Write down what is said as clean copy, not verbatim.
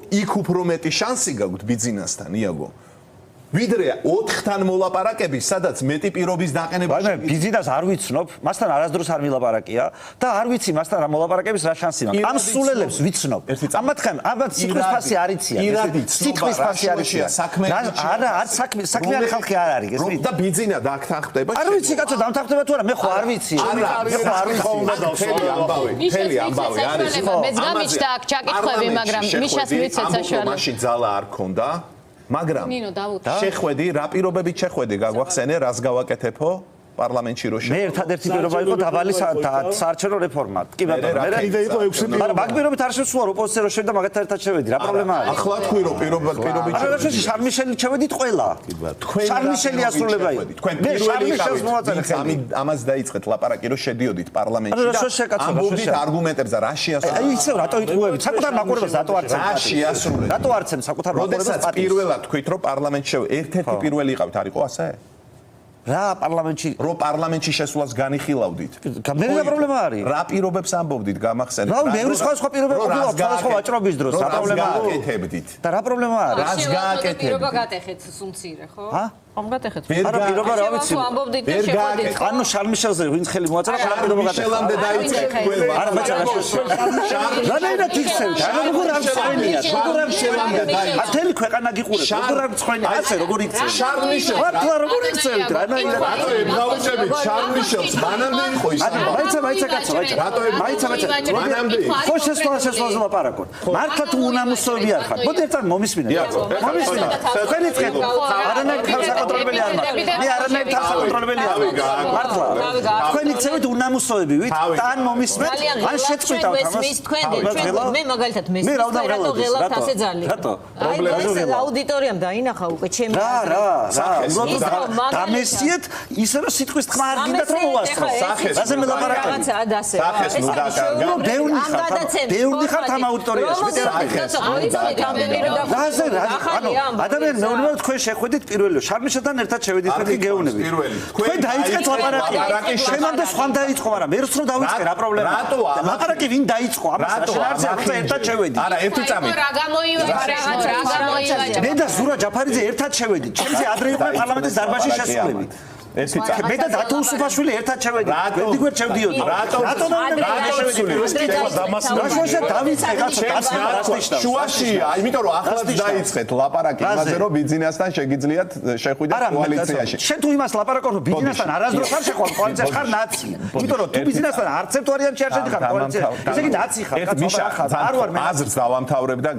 იქ უფრო მეტი შანსი გაგვთ ბიძინასთან, იაგო. ვიდრე 4-თან მოლაპარაკები, სადაც მეტი პირობის დაყენება მაგრამ ბიზნეს არ ვიცნობ, მასთან არასდროს არ მილაპარაკია და არ ვიცი მასთან რა მოლაპარაკების რა შანსი მაქვს. ამ სულელებს ვიცნობ. ამათ სიტყვის ფასი არ იციან. სიტყვის ფასი არ იციან. არა, არც საქმიანი ხალხი არ არის, ეს და ბიზნესა დაგთანხმდება. არ ვიცი კაცო, დამთანხმდება თუ არა, მე ხო არ ვიცი. თელი ამბავი არის. მეც გამიჩნდა აქ ჩაკითხვები, მაგრამ მიშას მიცეც საშუალება. მაშინ ძალა არ ქონდა. მაგრამ შეხვედი, რა პირობებით შეხვედი, გაგვახსენე, რას გავაკეთებო პარლამენტში რო მე ერთადერთი პირობა იყო დაბალი საარჩევნო რეფორმა. კი ბატონო, მე იდეა იყო 6 პირობა. მაგრამ მაგ პირობით არ შეცვალ ოპოზიციო რო შევიდა მაგათთან ერთად შევედი. რა პრობლემა არის? ახლა თქვი რომ პირობით შევედი. შარმიშელი შევედით ყველა. შარმიშელი ასრულება იყო. თქვენ პირველი იყავით. ამას დაიწყეთ ლაპარაკი რომ შედიოდით პარლამენტში და ამბობდით არგუმენტებზე რა შეასრულეთ. აი ისევ რატო იტყუებით? საკუთარ მაყურებელს რატო არცემ? რა შეასრულეთ? რატო არცემ საკუთარ მაყურებელს? როდესაც პირველად თქვით რომ პარლამენტში ერთ-ერთი პირველი იყავით, არ იყო ასე? რა პარლამენტში რო პარლამენტში შესვლას განიხილავდით. მე რა პრობლემა არის? რა პირობებს ამბობდით, გამახსენეთ. რა მეორე სხვა პირობები ყოფილა სხვადასხვა ვაჭრობის დროს, რა პრობლემა არის? გააკეთებდით. და რა პრობლემა არის? რას გააკეთებდით? პირობა გატეხეთ სუმცირე, ხო? ხომ გატეხეთ? არა პირობა რა ვიცი. ამბობდით და შეხვედით. ანუ შარმიშელზე ვინც ხელი მოაწერა, რა პირობა გატეხეთ? მიშელამდე დაიწყეთ ყველა. არა ბაჭარა რა თიხსევთ? როგორ არ მწვენია? როგორ არ მშელამდე დაიწყეთ? ათელი ქვეყანა გიყურებს. როგორ არ მწვენია? ასე როგორ იქცევთ? შარმიშელ. მართლა როგორ იქცევთ? რატო ემგავიჩებით შარმიშელს? მანამდე იყო ის. მაიცა კაცო, რატო მაიცა მანამდე ხო შესვლაზე ლაპარაკობ. მართლა თუ უნამუსოები არ ხართ. მოდი ერთად მომისმინეთ. მომისმინეთ. თქვენი წელი. არანაირ თავსაკონტროლებელი არ მაქვს. მე არანაირ თავსაკონტროლებელი არ მაქვს. მართლა. თქვენი წელი უნამუსოები ვით? თან მომისმენთ. ან შეწყვიტავთ ამას. მე მაგალითად მე რატო ღელავთ ასე ძალიან? რატო? პრობლემა აუდიტორიამ დაინახა უკვე ჩემი დამესიეთ ისე რომ სიტყვის თქმა არ გინდათ რომ მოვასწრო. ასე მე ლაპარაკობ. სახეს ნუ დაკარგა. დევნი ხართ ამ აუდიტორიაში. მე ადამიანი მეუბნება თქვენ შეხვედით პირველი შარმიშელთან ერთად შევედით მეთქი გეუბნებით. თქვენ დაიწყეთ ლაპარაკი. შემამდე სხვამ დაიწყო, მაგრამ მერც რომ დავიწყე რა პრობლემაა? ლაპარაკი ვინ დაიწყო? ამას რაშენ ერთად შევედით. არა, ერთი წამით. რა გამოივაჭრა? მე და ზურა ჯაფარიძე ერთად შევედით. ჩემზე ადრე იყო პარლამენტის დარბაზში შესულები. მე და დათო უსუფაშვილი ერთად შევედით. გვერდიგვერდ შევდიოდი. რატო დავიწყე კაცო, შუაშია, იმიტომ რომ ახლაც დაიწყეთ ლაპარაკი იმაზე რომ ბიზნესთან შეგიძლიათ შეხვიდეთ კოალიციაში. შენ თუ იმას ლაპარაკობ რომ ბიზნესთან არასდროს არ შეხვარ კოალიციაში ხარ ნაცია. იმიტომ რომ თუ ბიზნესთან არც ერთ ვარიანტში არ შედიხარ კოალიციაში, ესე იგი ნაცი ხარ კაცო, ახლა არ ვარ მე. აზრს დავამთავრებ და